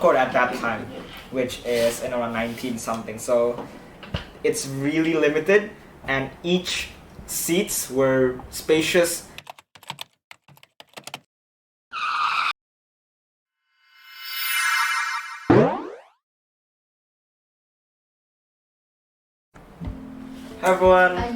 Concorde at that time, which is in around 19 something. So it's really limited, and each seats were spacious. Hi everyone! Hi.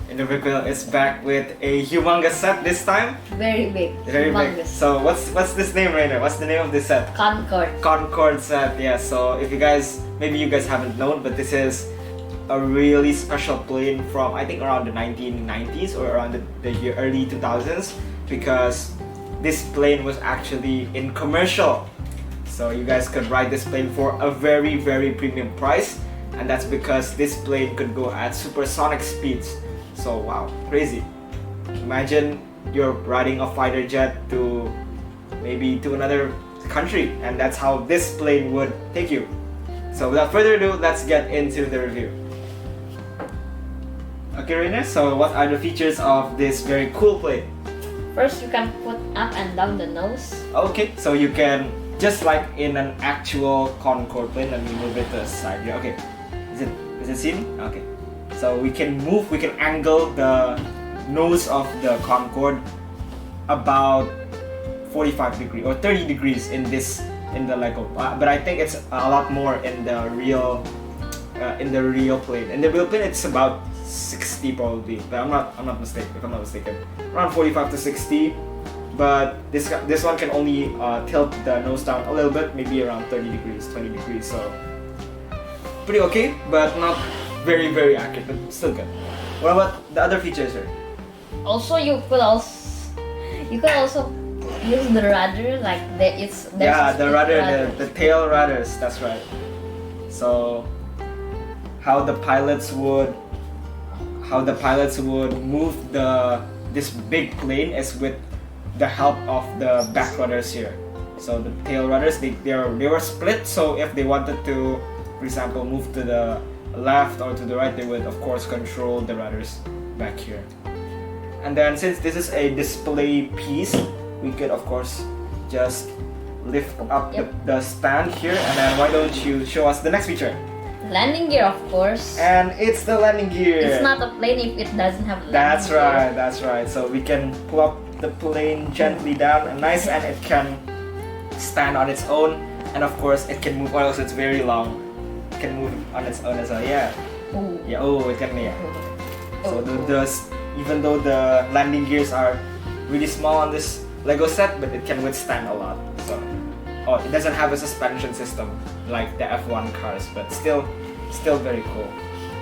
Indobrickville is back with a humongous set this time. Very big. Very humongous. big. So what's this name, Rayner? What's the name of this set? Concorde. Concorde set, yeah. So if you guys, maybe you guys haven't known, but this is a really special plane from I think around the 1990s or around the year early 2000s, because this plane was actually in commercial. So you guys could ride this plane for a very, very premium price, and that's because this plane could go at supersonic speeds. So wow, crazy. Imagine you're riding a fighter jet to maybe to another country, and that's how this plane would take you. So without further ado, let's get into the review. Okay, Rayner, so what are the features of this very cool plane? First, you can put up and down the nose. Okay, so you can, just like in an actual Concorde plane, let me move it to the side here. Okay, is it seen? Okay, so we can angle the nose of the Concorde about 45 degrees or 30 degrees in the Lego, but I think it's a lot more in the real plane. In the real plane, it's about 60 probably, but I'm not mistaken. If I'm not mistaken, around 45 to 60. But this one can only tilt the nose down a little bit, maybe around 30 degrees, 20 degrees. So pretty okay, but not very, very accurate, but still good. What about the other features here? Also, you could also use the rudder, like there's the rudder, the tail rudders. That's right. So how the pilots would move this big plane is with the help of the back rudders here. So the tail rudders, they were split, so if they wanted to, for example, move to the left or to the right, they would of course control the rudders back here. And then since this is a display piece, we could of course just lift up the stand here, and then why don't you show us the next feature? Landing gear, of course. And it's the landing gear. It's not a plane if it doesn't have landing That's right, gear. that's right. So we can pull up the plane gently down and nice, and it can stand on its own, and of course it can move. Also, it's very long. It can move on its own as well. Yeah. Ooh. Yeah. Oh, it can. Yeah. So even though the landing gears are really small on this Lego set, but it can withstand a lot. So it doesn't have a suspension system like the F1 cars, but still very cool.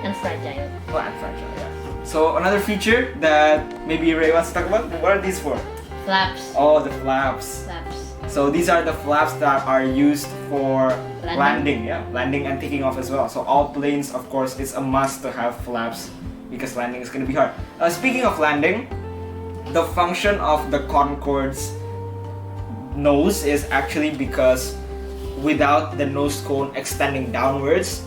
And fragile. Oh, and fragile, yeah. So another feature that maybe Ray wants to talk about, what are these for? Flaps. Oh, the flaps. Flaps. So these are the flaps that are used for Landing. landing and taking off as well. So all planes, of course, it's a must to have flaps because landing is going to be hard. Speaking of landing, the function of the Concorde's nose is actually because without the nose cone extending downwards,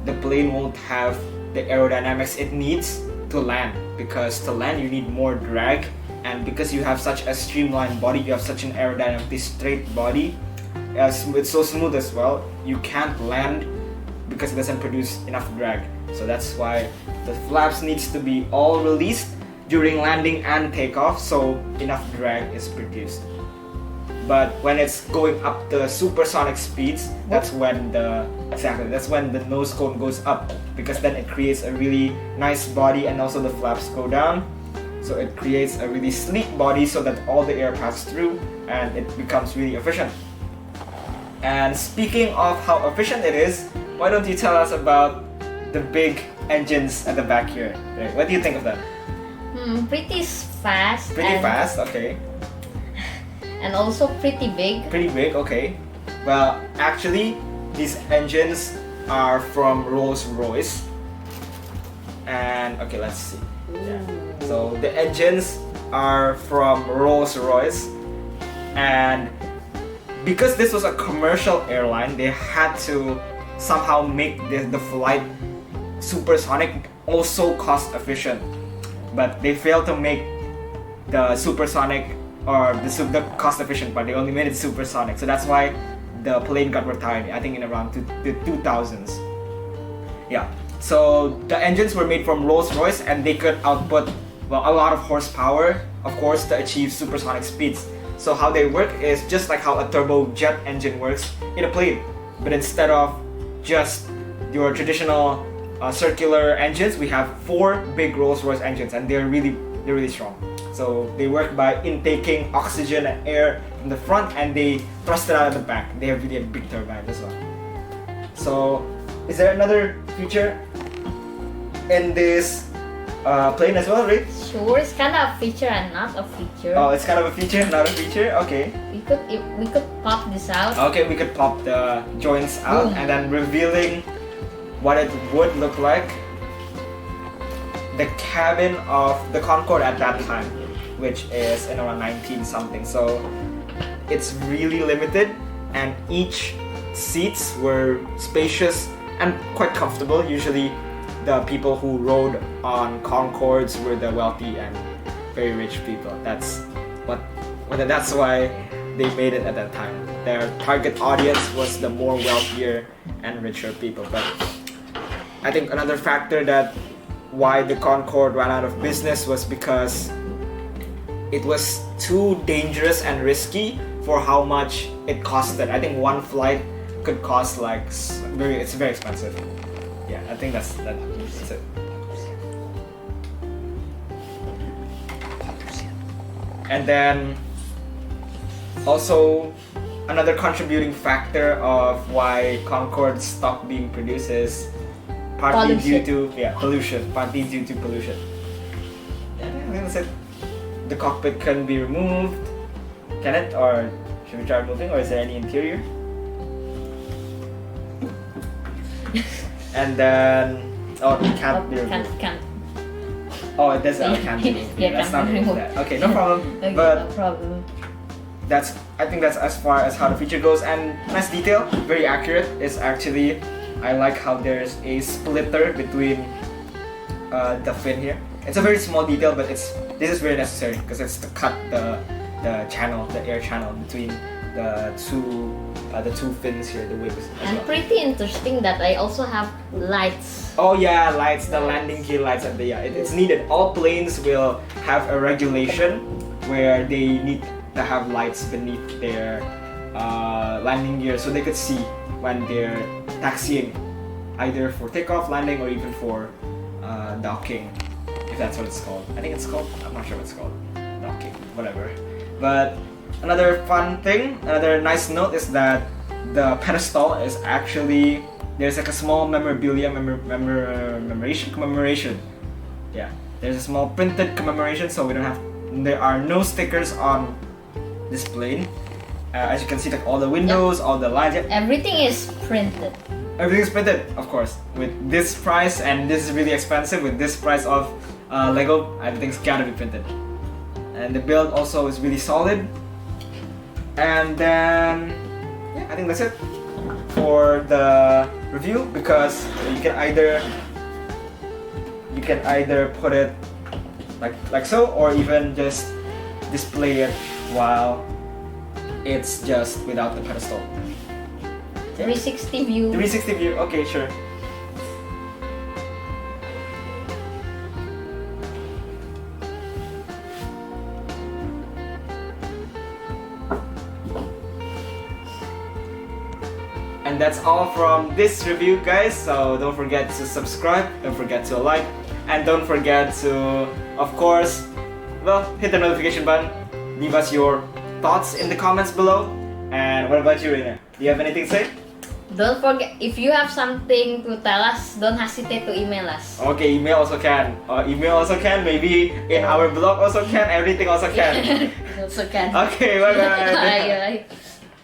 the plane won't have the aerodynamics it needs to land, because to land you need more drag, and because you have such a streamlined body, you have such an aerodynamically straight body, it's so smooth as well, you can't land because it doesn't produce enough drag. So that's why the flaps needs to be all released during landing and takeoff, so enough drag is produced. But when it's going up to supersonic speeds, that's when the nose cone goes up, because then it creates a really nice body, and also the flaps go down. So it creates a really sleek body so that all the air passes through and it becomes really efficient. And speaking of how efficient it is, why don't you tell us about the big engines at the back here? What do you think of that? Pretty fast. Pretty fast, okay. And also pretty big. Pretty big, okay. Well, actually, these engines are from Rolls-Royce. And okay, let's see. Yeah. So the engines are from Rolls-Royce, and because this was a commercial airline, they had to somehow make the flight supersonic, also cost efficient. But they failed to make the supersonic or the cost efficient part. They only made it supersonic. So that's why the plane got retired. I think in around the 2000s. Yeah. So the engines were made from Rolls-Royce, and they could output a lot of horsepower, of course, to achieve supersonic speeds. So how they work is just like how a turbojet engine works in a plane, but instead of just your traditional circular engines, we have 4 big Rolls-Royce engines, and they're really strong. So they work by intaking oxygen and air from the front, and they thrust it out of the back. They have really big turbines as well. So, is there another feature in this plane as well, Ray? Sure, it's kind of a feature and not a feature. Oh, it's kind of a feature, not a feature. Okay. We could pop this out. Okay, we could pop the joints out, and then revealing what it would look like. The cabin of the Concorde at that time, which is in around 19 something. So it's really limited, and each seats were spacious and quite comfortable. Usually the people who rode on Concordes were the wealthy and very rich people. That's why they made it at that time. Their target audience was the more wealthier and richer people. But I think another factor that why the Concorde ran out of business was because it was too dangerous and risky for how much it costed. I think one flight could cost like it's very expensive. Yeah, I think that's it. And then also another contributing factor of why Concorde stopped being produced is partly due to pollution. Partly due to pollution. Yeah, I think that's it. The cockpit can be removed. Can it? Or should we try removing? Or is there any interior? And then it can't be removed. Can't. Oh, it does. It can't be removed. Yeah, Let's can't not be remove removed. that. Okay, no problem. Okay, But no problem. I think that's as far as how the feature goes, and nice detail, very accurate. Is actually, I like how there's a splitter between the fin here. It's a very small detail, but this is very necessary because it's to cut the channel, the air channel between the two fins here, the wings. And pretty interesting that I also have lights. Oh yeah, lights, the landing gear lights at the it's needed. All planes will have a regulation where they need to have lights beneath their landing gear so they could see when they're taxiing, either for takeoff, landing, or even for docking, if that's what it's called. I think it's called, I'm not sure what it's called. Docking, whatever. But another fun thing, another nice note is that the pedestal is actually, there's like a small memorabilia, commemoration. Yeah, there's a small printed commemoration, so there are no stickers on this plane. As you can see, like all the windows, all the lines. Everything is printed. Everything is printed, of course. With this price, and this is really expensive, with this price of Lego, everything's gotta be printed. And the build also is really solid. And then, yeah, I think that's it for the review, because you can either put it like so, or even just display it while it's just without the pedestal. 360 view. 360 view, okay, sure. And that's all from this review, guys. So don't forget to subscribe, don't forget to like, and don't forget to, of course, hit the notification button. Leave us your thoughts in the comments below. And what about you, Rayner? Do you have anything to say? Don't forget, if you have something to tell us, don't hesitate to email us. Okay, email also can. Email also can. Maybe in our blog also can. Everything also can. Also can. Okay, bye bye. Bye.